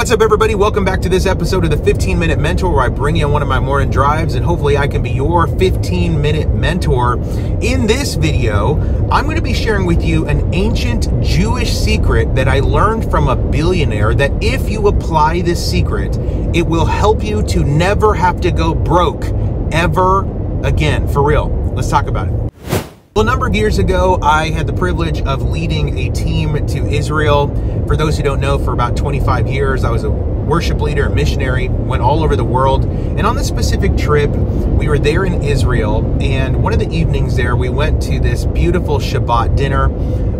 What's up, everybody? Welcome back to this episode of the 15-Minute Mentor, where I bring you on one of my morning drives, and hopefully I can be your 15-minute mentor. In this video, I'm going to be sharing with you an ancient Jewish secret that I learned from a billionaire, that if you apply this secret, it will help you to never have to go broke ever again. For real. Let's talk about it. Well, a number of years ago, I had the privilege of leading a team to Israel. For those who don't know, for about 25 years, I was a worship leader, a missionary, went all over the world. And on this specific trip, we were there in Israel. And one of the evenings there, we went to this beautiful Shabbat dinner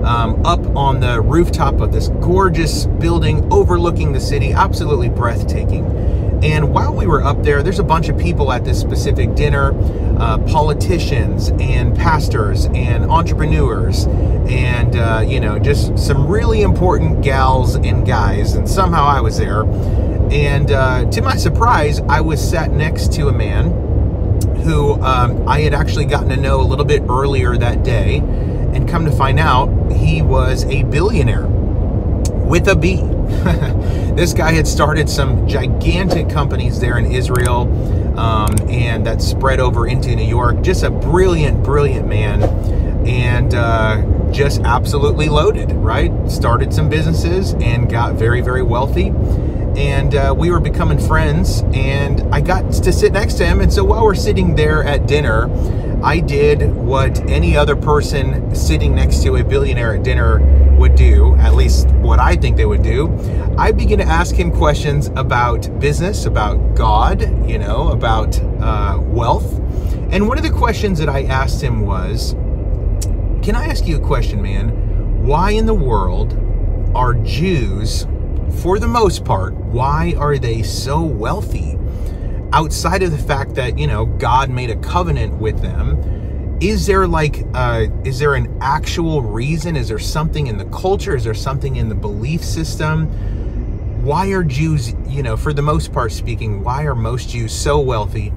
up on the rooftop of this gorgeous building overlooking the city, absolutely breathtaking. And while we were up there, there's a bunch of people at this specific dinner, politicians and pastors and entrepreneurs and, you know, just some really important gals and guys. And somehow I was there. And to my surprise, I was sat next to a man who I had actually gotten to know a little bit earlier that day. And come to find out, he was a billionaire with a B. This guy had started some gigantic companies there in Israel, and that spread over into New York. Just a brilliant, brilliant man, and just absolutely loaded, right? Started some businesses and got very, very wealthy. And we were becoming friends, and I got to sit next to him. And so while we're sitting there at dinner, I did what any other person sitting next to a billionaire at dinner would do, at least what I think they would do. I began to ask him questions about business, about God, you know, about wealth. And one of the questions that I asked him was, can I ask you a question, man? Why in the world are Jews, for the most part, why are they so wealthy? Outside of the fact that, you know, God made a covenant with them, is there like, is there an actual reason? Is there something in the culture? Is there something in the belief system? Why are Jews, you know, for the most part speaking, why are most Jews so wealthy?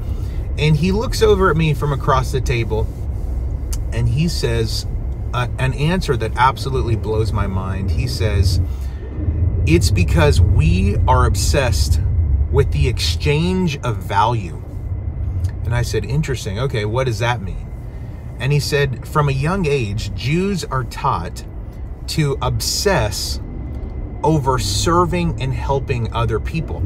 And he looks over at me from across the table and he says an answer that absolutely blows my mind. He says, it's because we are obsessed with the exchange of value. And I said, interesting. Okay, what does that mean? And he said, from a young age, Jews are taught to obsess over serving and helping other people.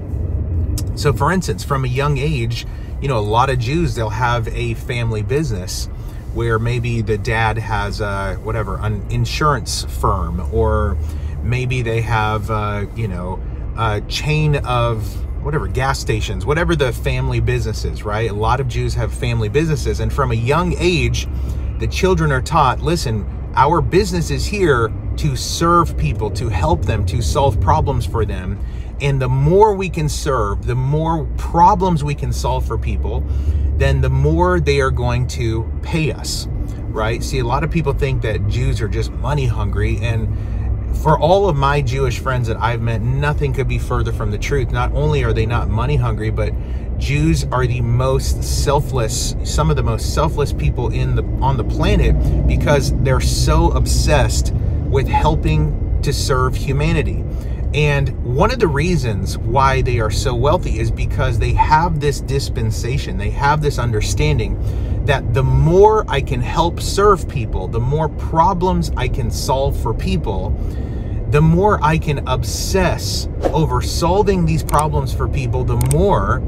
So for instance, from a young age, you know, a lot of Jews, they'll have a family business where maybe the dad has whatever, an insurance firm, or maybe they have, you know, a chain of whatever, gas stations, whatever the family business is, right? A lot of Jews have family businesses. And from a young age, the children are taught, listen, our business is here to serve people, to help them, to solve problems for them. And the more we can serve, the more problems we can solve for people, then the more they are going to pay us, right? See, a lot of people think that Jews are just money hungry, and for all of my Jewish friends that I've met, nothing could be further from the truth. Not only are they not money hungry, but Jews are the most selfless, some of the most selfless people on the planet, because they're so obsessed with helping to serve humanity. And one of the reasons why they are so wealthy is because they have this dispensation, they have this understanding that the more I can help serve people, the more problems I can solve for people, the more I can obsess over solving these problems for people, the more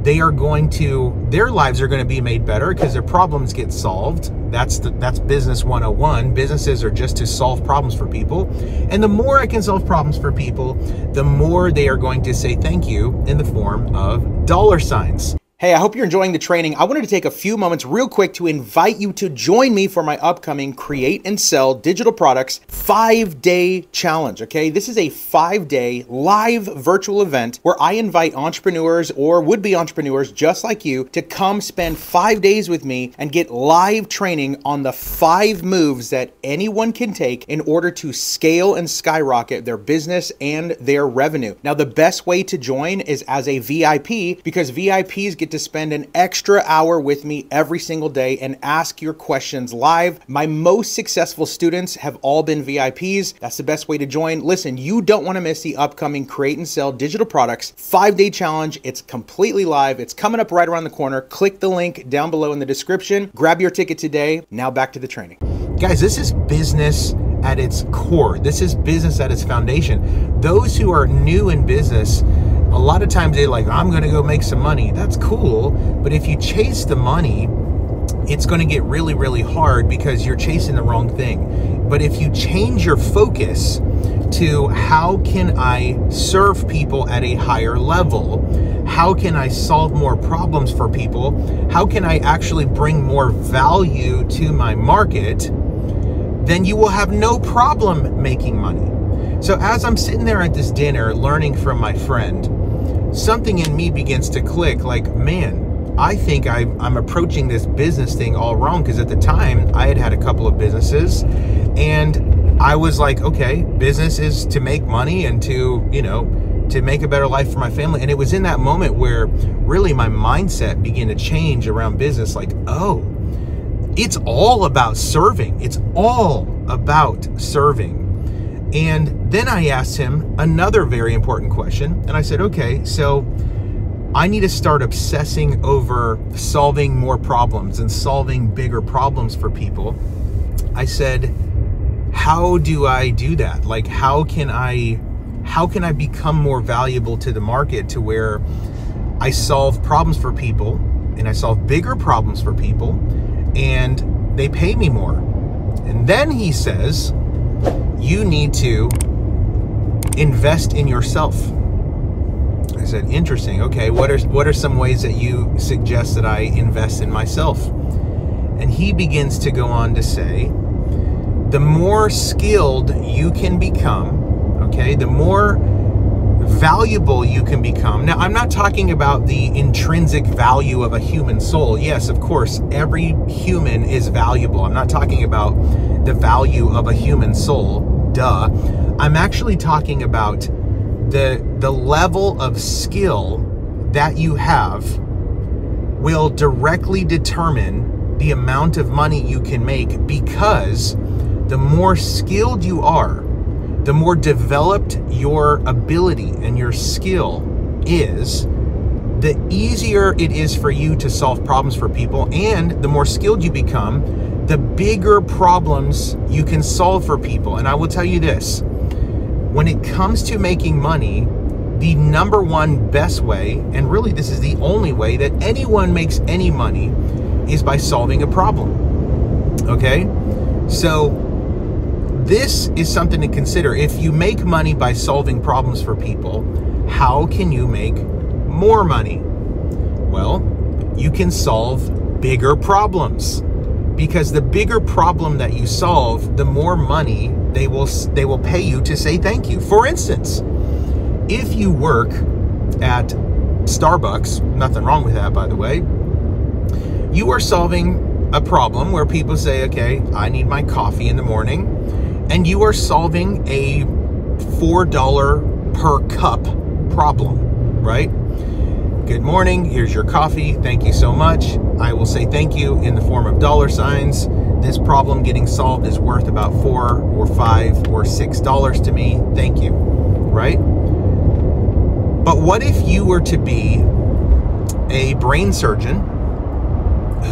they are going to, their lives are going to be made better because their problems get solved. That's business 101. Businesses are just to solve problems for people. And the more I can solve problems for people, the more they are going to say thank you in the form of dollar signs. Hey, I hope you're enjoying the training. I wanted to take a few moments real quick to invite you to join me for my upcoming Create and Sell Digital Products 5-day challenge, okay? This is a 5-day live virtual event where I invite entrepreneurs or would-be entrepreneurs just like you to come spend 5 days with me and get live training on the 5 moves that anyone can take in order to scale and skyrocket their business and their revenue. Now, the best way to join is as a VIP, because VIPs get get to spend an extra hour with me every single day and ask your questions live. My most successful students have all been VIPs. That's the best way to join. Listen, you don't want to miss the upcoming Create and Sell Digital Products 5-day challenge. It's completely live. It's coming up right around the corner. Click the link down below in the description. Grab your ticket today. Now back to the training. Guys, this is business at its core. This is business at its foundation. Those who are new in business, a lot of times they're like, I'm gonna go make some money. That's cool, but if you chase the money, it's gonna get really, really hard because you're chasing the wrong thing. But if you change your focus to how can I serve people at a higher level? How can I solve more problems for people? How can I actually bring more value to my market? Then you will have no problem making money. So as I'm sitting there at this dinner learning from my friend, something in me begins to click like, man, I think I'm approaching this business thing all wrong, because at the time I had a couple of businesses and I was like, okay, business is to make money and to, you know, to make a better life for my family. And it was in that moment where really my mindset began to change around business, like, oh, it's all about serving. It's all about serving. And then I asked him another very important question. And I said, okay, so I need to start obsessing over solving more problems and solving bigger problems for people. I said, how do I do that? Like, how can I become more valuable to the market to where I solve problems for people and I solve bigger problems for people and they pay me more? And then he says, you need to invest in yourself. I said, interesting. Okay, what are some ways that you suggest that I invest in myself? And he begins to go on to say, the more skilled you can become, okay, the more valuable you can become. Now, I'm not talking about the intrinsic value of a human soul. Yes, of course, every human is valuable. I'm not talking about the value of a human soul, duh. I'm actually talking about the level of skill that you have will directly determine the amount of money you can make, because the more skilled you are, the more developed your ability and your skill is, the easier it is for you to solve problems for people. And the more skilled you become, the bigger problems you can solve for people. And I will tell you this, when it comes to making money, the number one best way, and really this is the only way that anyone makes any money, is by solving a problem. Okay? So this is something to consider. If you make money by solving problems for people, how can you make more money? Well, you can solve bigger problems, because the bigger problem that you solve, the more money they will pay you to say thank you. For instance, if you work at Starbucks, nothing wrong with that, by the way, you are solving a problem where people say, okay, I need my coffee in the morning, and you are solving a $4 per cup problem, right? Good morning, here's your coffee, thank you so much. I will say thank you in the form of dollar signs. This problem getting solved is worth about $4 or $5 or $6 to me, thank you, right? But what if you were to be a brain surgeon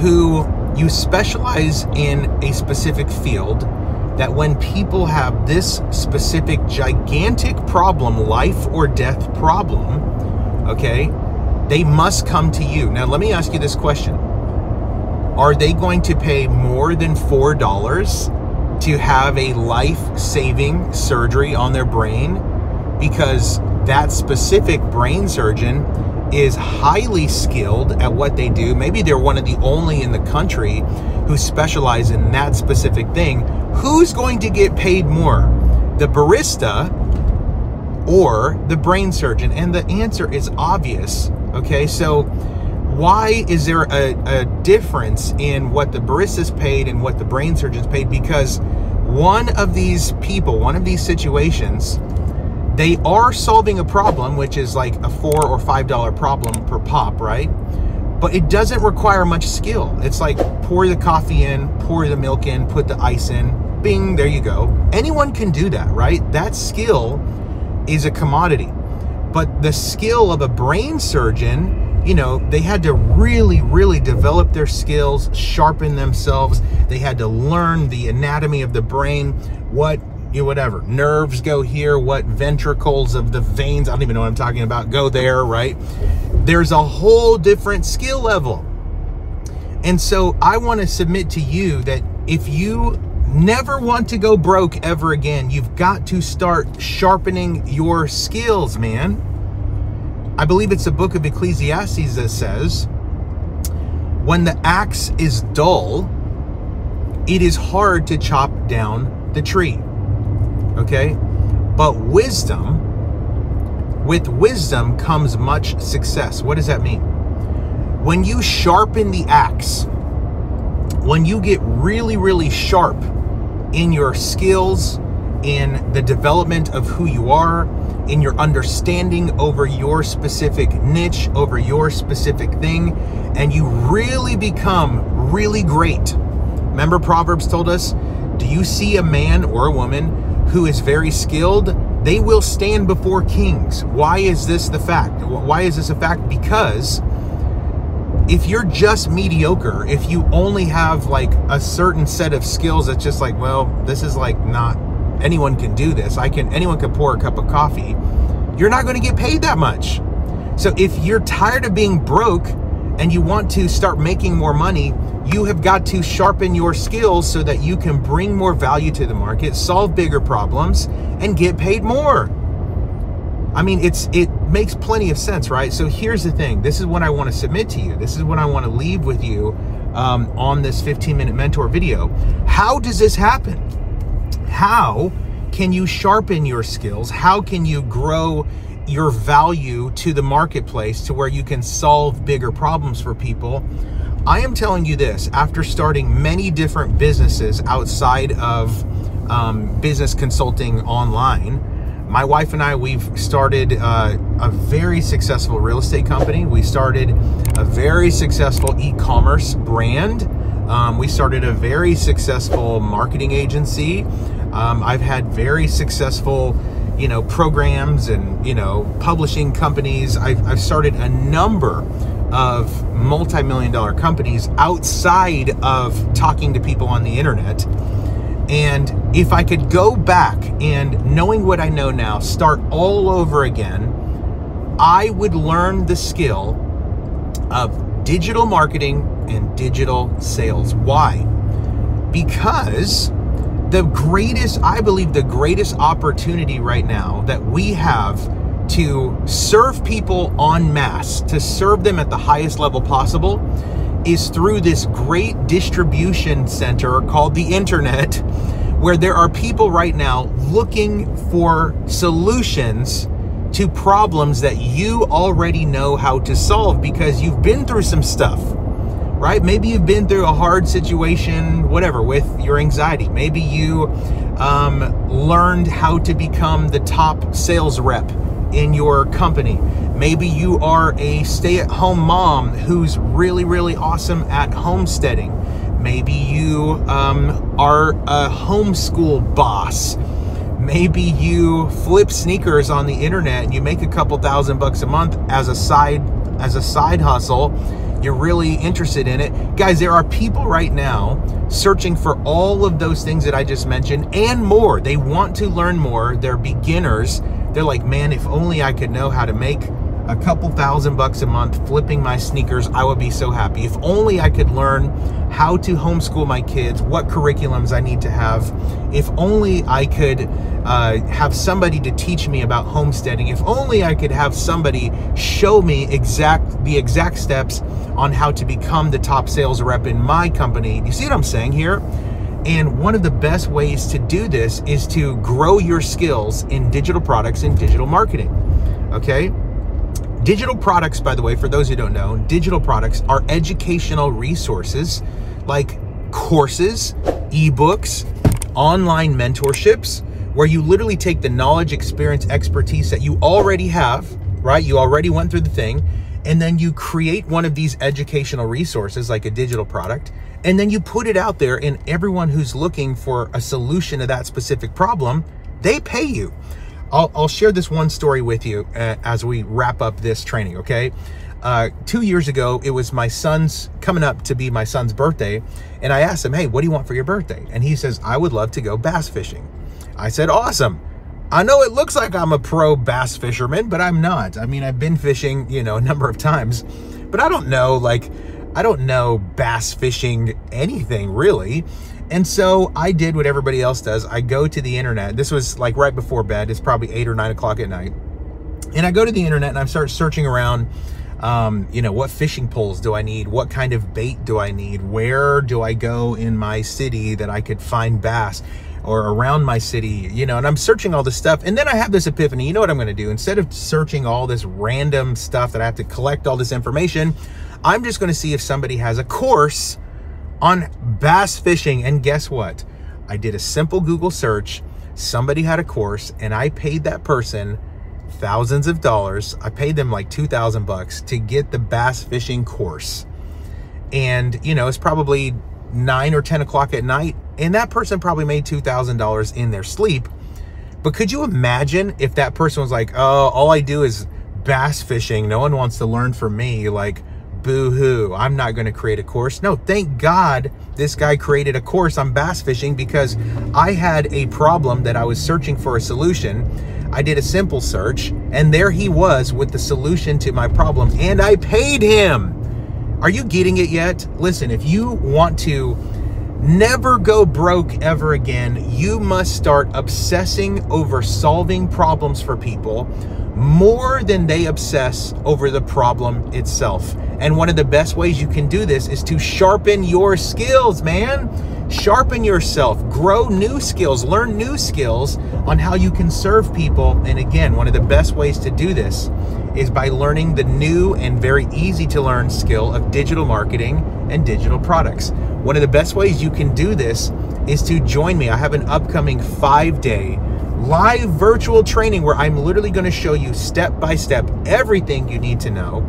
who you specialize in a specific field, that when people have this specific gigantic problem, life or death problem, okay, they must come to you. Now, let me ask you this question. Are they going to pay more than $4 to have a life-saving surgery on their brain? Because that specific brain surgeon is highly skilled at what they do. Maybe they're one of the only in the country who specialize in that specific thing. Who's going to get paid more, the barista or the brain surgeon? And the answer is obvious, okay? So why is there a difference in what the barista's paid and what the brain surgeon's paid? Because one of these people, one of these situations, they are solving a problem, which is like a $4 or $5 problem per pop, right? but it doesn't require much skill. It's like pour the coffee in, pour the milk in, put the ice in, bing, there you go. Anyone can do that, right? That skill is a commodity. But the skill of a brain surgeon, you know, they had to really, really develop their skills, sharpen themselves. They had to learn the anatomy of the brain, what, you know, whatever, nerves go here, what ventricles of the veins, I don't even know what I'm talking about, go there, right? There's a whole different skill level. And so I want to submit to you that if you never want to go broke ever again, you've got to start sharpening your skills, man. I believe it's the book of Ecclesiastes that says, when the axe is dull, it is hard to chop down the tree. Okay? But with wisdom comes much success. What does that mean? When you sharpen the axe, when you get really, really sharp in your skills, in the development of who you are, in your understanding over your specific niche, over your specific thing, and you really become really great. Remember Proverbs told us, do you see a man or a woman who is very skilled? They will stand before kings. Why is this the fact? Why is this a fact? Because if you're just mediocre, if you only have like a certain set of skills that's just like, well, this is like not, anyone can do this. Anyone can pour a cup of coffee. You're not going to get paid that much. So if you're tired of being broke and you want to start making more money, you have got to sharpen your skills so that you can bring more value to the market, solve bigger problems, and get paid more. I mean, it makes plenty of sense, right? So here's the thing. This is what I want to submit to you. This is what I want to leave with you on this 15-minute mentor video. How does this happen? How can you sharpen your skills? How can you grow your value to the marketplace to where you can solve bigger problems for people? I am telling you this, after starting many different businesses outside of business consulting online, my wife and I, we've started a very successful real estate company. We started a very successful e-commerce brand. We started a very successful marketing agency. I've had very successful, you know, programs and, you know, publishing companies. I've started a number of multi-million-dollar companies outside of talking to people on the internet. And if I could go back and, knowing what I know now, start all over again, I would learn the skill of digital marketing and digital sales. Why? Because I believe the greatest opportunity right now that we have to serve people en masse, to serve them at the highest level possible, is through this great distribution center called the internet, where there are people right now looking for solutions to problems that you already know how to solve because you've been through some stuff, right? Maybe you've been through a hard situation, whatever, with your anxiety. Maybe you learned how to become the top sales rep in your company. Maybe you are a stay-at-home mom who's really, really awesome at homesteading. Maybe you are a homeschool boss. Maybe you flip sneakers on the internet and you make a couple $1,000 a month as a side hustle. You're really interested in it. Guys, there are people right now searching for all of those things that I just mentioned and more. They want to learn more. They're beginners. They're like, man, if only I could know how to make a couple $1,000 a month flipping my sneakers, I would be so happy. If only I could learn how to homeschool my kids, what curriculums I need to have. If only I could have somebody to teach me about homesteading. If only I could have somebody show me the exact steps on how to become the top sales rep in my company. You see what I'm saying here? And one of the best ways to do this is to grow your skills in digital products and digital marketing, okay? Digital products, by the way, for those who don't know, digital products are educational resources like courses, ebooks, online mentorships, where you literally take the knowledge, experience, expertise that you already have, right? You already went through the thing, and then you create one of these educational resources like a digital product, and then you put it out there, and everyone who's looking for a solution to that specific problem, they pay you. I'll share this one story with you as we wrap up this training, okay? 2 years ago, it was coming up to be my son's birthday, and I asked him, hey, what do you want for your birthday? And he says, I would love to go bass fishing. I said, awesome. I know it looks like I'm a pro bass fisherman, but I'm not. I mean, I've been fishing, you know, a number of times, but I don't know bass fishing anything really. And so I did what everybody else does. I go to the internet. This was like right before bed. It's probably 8 or 9 o'clock at night. And I go to the internet and I start searching around, you know, what fishing poles do I need? What kind of bait do I need? Where do I go in my city that I could find bass, or around my city, you know? And I'm searching all this stuff. And then I have this epiphany. You know what I'm going to do? Instead of searching all this random stuff that I have to collect all this information, I'm just going to see if somebody has a course on bass fishing. And guess what? I did a simple Google search. Somebody had a course, and I paid that person thousands of dollars. I paid them like $2,000 to get the bass fishing course. And, you know, it's probably 9 or 10 o'clock at night, and that person probably made $2,000 in their sleep. But could you imagine if that person was like, oh, all I do is bass fishing, no one wants to learn from me, like, boo-hoo, I'm not going to create a course. No, thank God this guy created a course on bass fishing, because I had a problem that I was searching for a solution. I did a simple search, and there he was with the solution to my problem, and I paid him. Are you getting it yet? Listen, if you want to never go broke ever again, you must start obsessing over solving problems for people more than they obsess over the problem itself. And one of the best ways you can do this is to sharpen your skills, man. Sharpen yourself, grow new skills, learn new skills on how you can serve people. And again, one of the best ways to do this is by learning the new and very easy to learn skill of digital marketing and digital products. One of the best ways you can do this is to join me. I have an upcoming 5-day live virtual training where I'm literally going to show you step by step everything you need to know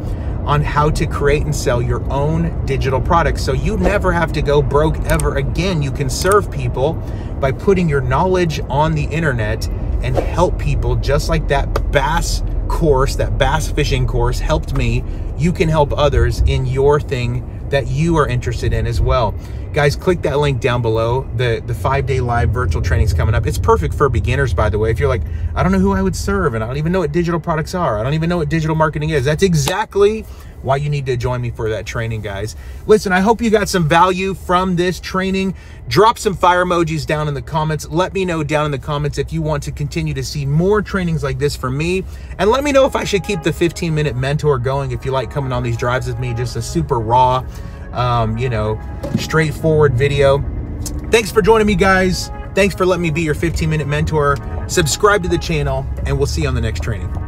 on how to create and sell your own digital products, so you never have to go broke ever again. You can serve people by putting your knowledge on the internet and help people, just like that bass course, that bass fishing course helped me. You can help others in your thing that you are interested in as well. Guys, click that link down below. The 5-day live virtual training is coming up. It's perfect for beginners, by the way. If you're like, I don't know who I would serve, and I don't even know what digital products are, I don't even know what digital marketing is, that's exactly why you need to join me for that training, guys. Listen, I hope you got some value from this training. Drop some fire emojis down in the comments. Let me know down in the comments if you want to continue to see more trainings like this from me. And let me know if I should keep the 15-minute mentor going, if you like coming on these drives with me, just a super raw, you know, straightforward video. Thanks for joining me, guys. Thanks for letting me be your 15-minute mentor. Subscribe to the channel, and we'll see you on the next training.